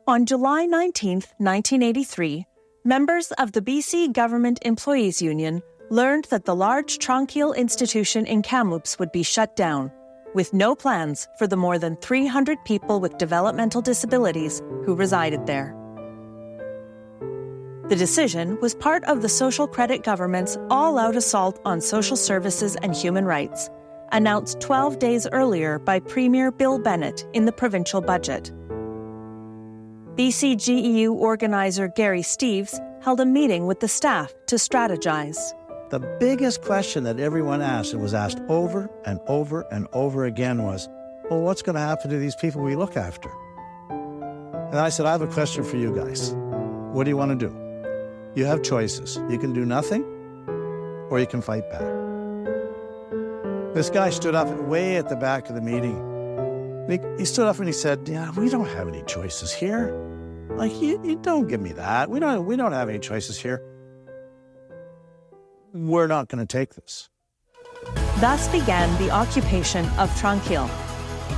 On July 19, 1983, members of the BC Government Employees Union learned that the large Tranquille institution in Kamloops would be shut down, with no plans for the more than 300 people with developmental disabilities who resided there. The decision was part of the Social Credit Government's all-out assault on social services and human rights, announced 12 days earlier by Premier Bill Bennett in the provincial budget. BCGEU organizer Gary Steeves held a meeting with the staff to strategize. The biggest question that everyone asked, and was asked over and over and over again, was, well, what's going to happen to these people we look after? And I said, I have a question for you guys. What do you want to do? You have choices. You can do nothing, or you can fight back. This guy stood up way at the back of the meeting. He stood up and he said, yeah, we don't have any choices here. Like, you don't give me that. We don't have any choices here. We're not going to take this. Thus began the occupation of Tranquille.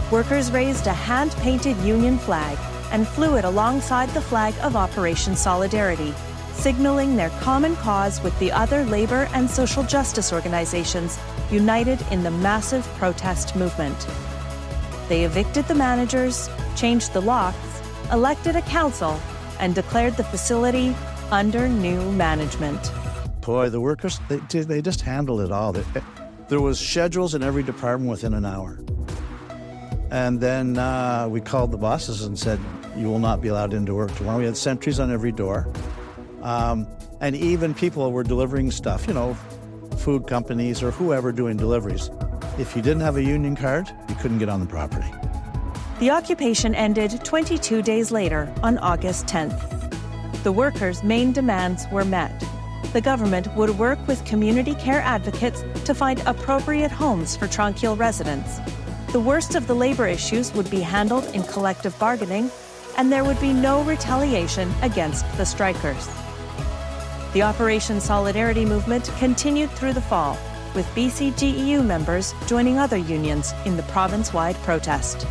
Workers raised a hand-painted union flag and flew it alongside the flag of Operation Solidarity, signaling their common cause with the other labor and social justice organizations united in the massive protest movement. They evicted the managers, changed the locks, elected a council, and declared the facility under new management. Boy, the workers, they just handled it all. There was schedules in every department within an hour. And then we called the bosses and said, you will not be allowed into work tomorrow. We had sentries on every door. And even people were delivering stuff, food companies or whoever doing deliveries. If you didn't have a union card, you couldn't get on the property. The occupation ended 22 days later on August 10th. The workers' main demands were met. The government would work with community care advocates to find appropriate homes for Tranquille residents. The worst of the labor issues would be handled in collective bargaining, and there would be no retaliation against the strikers. The Operation Solidarity movement continued through the fall, with BCGEU members joining other unions in the province-wide protest.